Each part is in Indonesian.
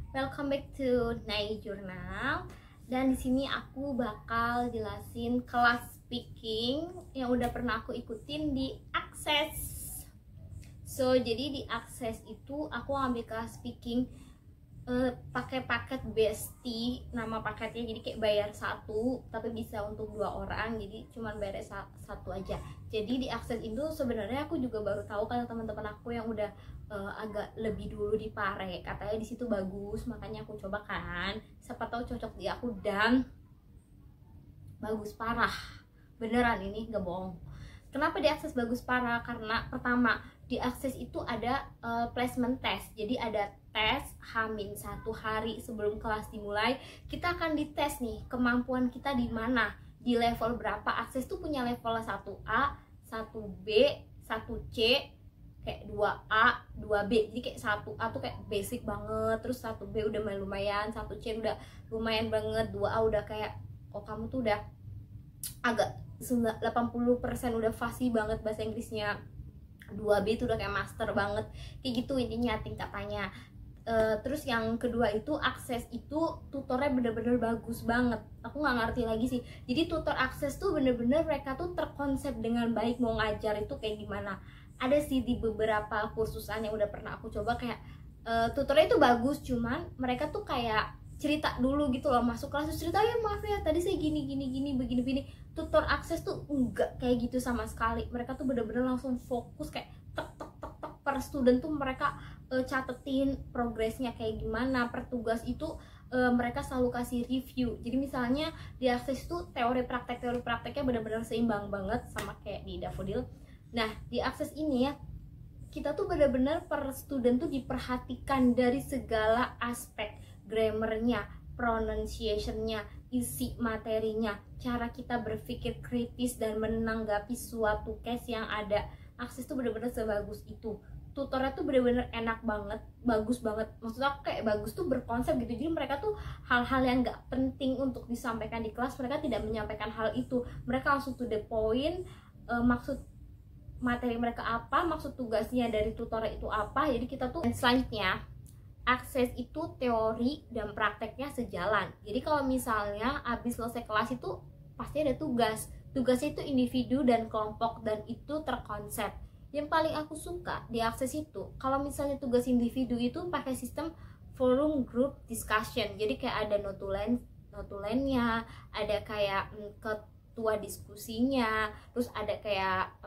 Welcome back to Nai Journal. Dan di sini aku bakal jelasin kelas speaking yang udah pernah aku ikutin di Access. Jadi di Access itu aku ambil kelas speaking pakai paket Besti, nama paketnya. Jadi kayak bayar satu tapi bisa untuk 2 orang, jadi cuman bayar satu aja. Jadi di Akses itu sebenarnya aku juga baru tahu, karena teman-teman aku yang udah agak lebih dulu di Pare katanya di situ bagus, makanya aku coba kan, siapa tahu cocok di aku. Dan bagus parah, beneran, ini gak bohong. Kenapa di Akses bagus parah? Karena pertama, di Akses itu ada placement test. Jadi ada tes H-1 hari sebelum kelas dimulai. Kita akan dites nih kemampuan kita di mana, di level berapa. Akses tuh punya level 1A, 1B, 1C, kayak 2A, 2B. Jadi kayak 1A tuh kayak basic banget, terus 1B udah lumayan, 1C udah lumayan banget, 2A udah kayak oh kamu tuh udah agak 80% udah fasih banget bahasa Inggrisnya, 2B itu udah kayak master banget, kayak gitu intinya tingkatannya. Terus yang kedua itu Akses itu tutornya bener-bener bagus banget. Aku nggak ngerti lagi sih. Jadi tutor Akses tuh bener-bener mereka tuh terkonsep dengan baik mau ngajar itu kayak gimana. Ada sih di beberapa kursusan yang udah pernah aku coba kayak tutornya itu bagus, cuman mereka tuh kayak cerita dulu gitu loh, masuk kelas terus cerita, ya maaf ya tadi saya gini begini. Tutor Akses tuh enggak kayak gitu sama sekali. Mereka tuh bener-bener langsung fokus kayak tek per student tuh mereka catetin progresnya kayak gimana. Per tugas itu mereka selalu kasih review. Jadi misalnya di Akses tuh teori prakteknya benar-benar seimbang banget sama kayak di Daffodil. Nah di Akses ini ya, kita tuh benar-benar per student tuh diperhatikan dari segala aspek, grammarnya, pronunciationnya, isi materinya, cara kita berpikir kritis dan menanggapi suatu case yang ada. Akses tuh bener-bener sebagus itu. Tutornya tuh bener-bener enak banget, bagus banget. Maksudnya aku kayak bagus tuh berkonsep gitu. Jadi mereka tuh hal-hal yang gak penting untuk disampaikan di kelas, mereka tidak menyampaikan hal itu. Mereka langsung to the point, maksud materi mereka apa, maksud tugasnya dari tutornya itu apa. Jadi kita tuh selanjutnya Akses itu teori dan prakteknya sejalan. Jadi kalau misalnya habis selesai kelas itu pasti ada tugas. Tugasnya itu individu dan kelompok dan itu terkonsep. Yang paling aku suka di Akses itu kalau misalnya tugas individu itu pakai sistem forum group discussion. Jadi kayak ada notulennya, ada kayak ketua diskusinya, terus ada kayak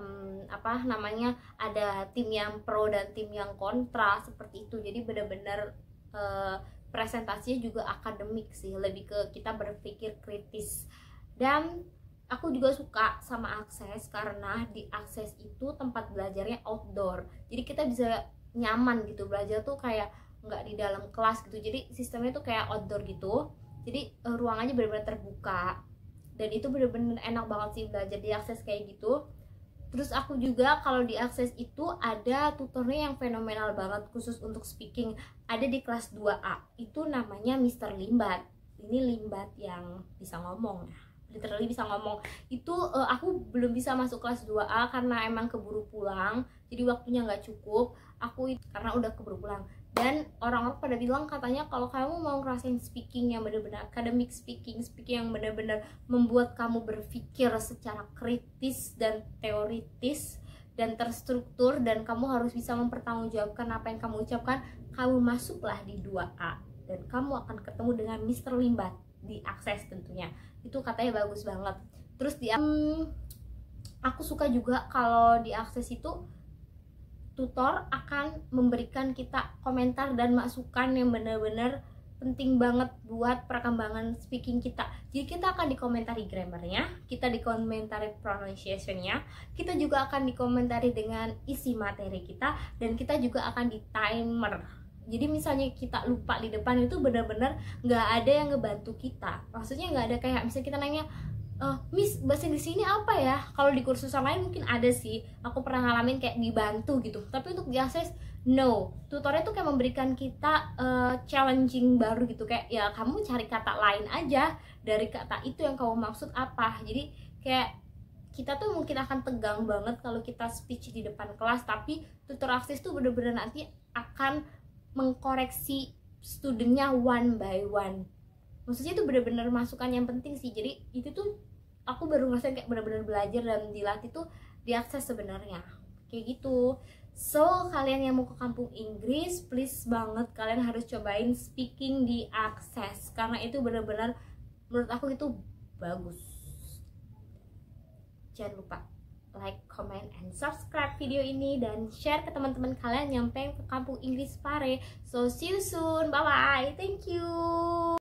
ada tim yang pro dan tim yang kontra seperti itu. Jadi benar-benar presentasinya juga akademik sih, lebih ke kita berpikir kritis. Dan aku juga suka sama Akses karena di Akses itu tempat belajarnya outdoor, jadi kita bisa nyaman gitu belajar tuh, kayak nggak di dalam kelas gitu. Jadi sistemnya tuh kayak outdoor gitu, jadi ruangannya benar-benar terbuka dan itu benar-benar enak banget sih belajar di Akses kayak gitu. Terus aku juga kalau di Akses itu ada tutornya yang fenomenal banget khusus untuk speaking, ada di kelas 2A, itu namanya Mr. Limbat. Ini Limbat yang bisa ngomong, literally bisa ngomong. Itu aku belum bisa masuk kelas 2A karena emang keburu pulang, jadi waktunya nggak cukup. Karena udah keburu pulang, dan orang-orang pada bilang katanya kalau kamu mau ngerasain speaking yang benar-benar academic speaking yang benar-benar membuat kamu berpikir secara kritis dan teoritis dan terstruktur, dan kamu harus bisa mempertanggungjawabkan apa yang kamu ucapkan, kamu masuklah di 2A dan kamu akan ketemu dengan Mr. Limbat di Akses tentunya. Itu katanya bagus banget. Terus aku suka juga kalau di Akses itu tutor akan memberikan kita komentar dan masukan yang benar-benar penting banget buat perkembangan speaking kita. Jadi kita akan dikomentari grammarnya, kita dikomentari pronunciationnya, kita juga akan dikomentari dengan isi materi kita, dan kita juga akan di timer. Jadi misalnya kita lupa di depan itu benar-benar nggak ada yang ngebantu kita. Maksudnya nggak ada kayak misalnya kita nanya, Miss, bahasa Inggris ini apa ya? Kalau di kursusan lain mungkin ada sih, aku pernah ngalamin kayak dibantu gitu. Tapi untuk di Akses, no. Tutornya tuh kayak memberikan kita challenging baru gitu, kayak ya kamu cari kata lain aja dari kata itu yang kamu maksud apa. Jadi kayak kita tuh mungkin akan tegang banget kalau kita speech di depan kelas, tapi tutor Akses tuh bener-bener nanti akan mengkoreksi studentnya one by one. Maksudnya itu benar-benar masukan yang penting sih. Jadi itu tuh aku baru ngerasain kayak benar-benar belajar dan dilatih tuh diakses sebenarnya kayak gitu. So kalian yang mau ke kampung Inggris, please banget kalian harus cobain speaking di Access karena itu benar-benar menurut aku itu bagus. Jangan lupa like, comment, and subscribe video ini dan share ke teman-teman kalian yang pengen ke kampung Inggris Pare. So see you soon, bye bye, thank you.